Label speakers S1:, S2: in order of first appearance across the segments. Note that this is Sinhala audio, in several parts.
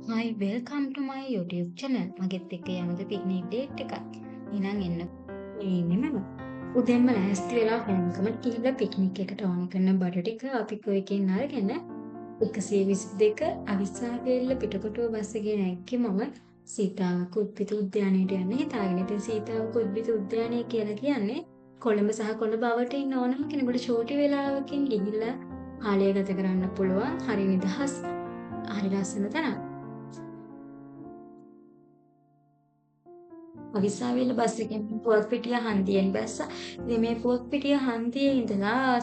S1: Hi, welcome to my YouTube channel. මගෙත් එක්ක යමුද පික්නික් ඩේට් එකක්. එහෙනම් එන්න. මේ ඉන්නේ මම. උදේන්ම ලෑස්ති වෙලා හොම්කම ගිහිල්ලා පික්නික් එකට ඕන කරන බඩ ටික අපි කොයකින් අරගෙන 122 අවිස්සාවේල්ල පිටකොටුව බස් එකේ නැග්ගේ මම සීතාවක උද්භිද උද්‍යානයට යන්න හිතාගෙන. ඉතින් සීතාවක උද්භිද උද්‍යානය කියලා කියන්නේ කොළඹ සහ කොළඹ අවට ඉන්න ඕනම කෙනෙකුට චූටි වෙලාවකින් ගිහිල්ලා කාලය ගත කරන්න පුළුවන්. හරි නිදහස්, හරි ලස්සන තැනක්. අවිස්සාවේල්ල බස් එකෙන් පුවත්පිටිය හන්දියෙන් බැස්සා. ඉතින් මේ පුවත්පිටිය හන්දියේ ඉඳලා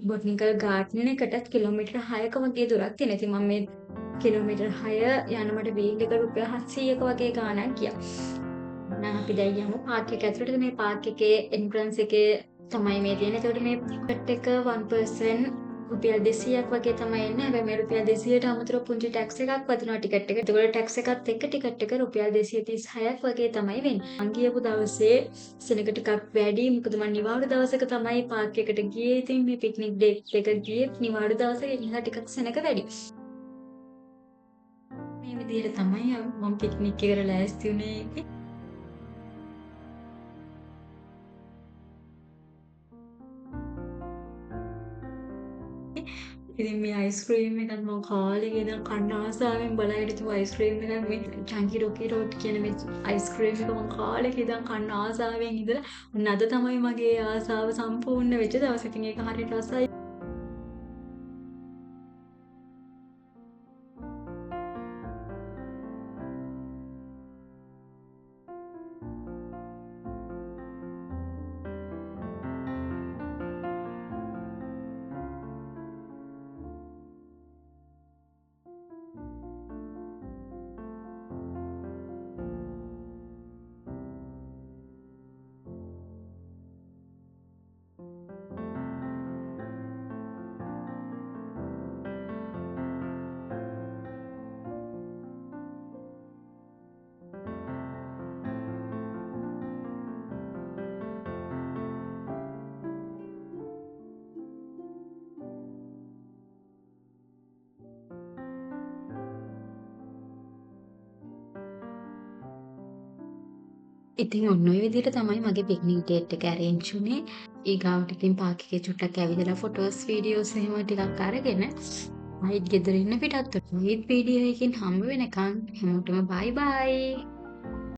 S1: බොටනිකල් ගාඩන් එකටත් කිලෝමීටර් 6ක වගේ දුරක් තියෙනවා. ඉතින් මම මේ කිලෝමීටර් 6 යන මට බීල් එක රුපියල් 700ක වගේ ගාණක් ගියා. එහෙනම් අපි දැන් යමු පාර්ක් එක ඇතුළට. මේ පාර්ක් එකේ එන්ට්‍රන්ස් එකේ තමයි මේ තියෙන්නේ. ඒකට මේ ටිකට් එක 1 person රුපියල් 200ක් වගේ තමයි එන්නේ. හැබැයි මේ රුපියල් 200ට අමතරව පුංචි ටැක්ස් එකක් වදිනවා ටිකට් එකට. ඒතකොට ටැක්ස් එකත් එක්ක ටිකට් එක රුපියල් 236ක් වගේ තමයි වෙන්නේ. මං ගියපු දවසේ සෙනඟ ටිකක් වැඩි. මොකද මං නිවාඩු දවසක තමයි පාර්ක් එකට ගියේ. ඉතින් මේ පික්නික් ඩේට් එක ගියේ නිවාඩු දවසේ. ඒ නිසා ටිකක් සෙනඟ වැඩි. මේ විදිහට තමයි මම පික්නික් එකට ලෑස්ති වුණේ. ඉතින් මේ අයිස්ක්‍රීම් එකත් මම කාලෙක ඉඳන් කන්න ආසාවෙන් බලා හිටපු අයිස්ක්‍රීම් එකක් මේ චන්කි රොකි රෝඩ් කියන මේ අයිස්ක්‍රීම් එක මම කාලෙක ඉඳන් කන්න ආසාවෙන් ඉඳලා ඔන්න අද තමයි මගේ ආසාව සම්පූර්ණ වෙච්ච දවස. ඉතින් ඒක හරියට රසයි. ඉතින් ඔන්න ඔය විදිහට තමයි මගේ පික්නික් ඩේට් එක ඇරේන්ජ් වුනේ. ඊගාවට ඉතින් පාර්ක් එකේ චුට්ටක් ඇවිදලා ෆොටෝස් වීඩියෝස් එහෙම ටිකක් අරගෙන ආයෙත් ගෙදර ඉන්න පිටත් වුණා. ඊත් වීඩියෝ එකකින් හම්බ වෙනකන් හැමෝටම බයි බයි.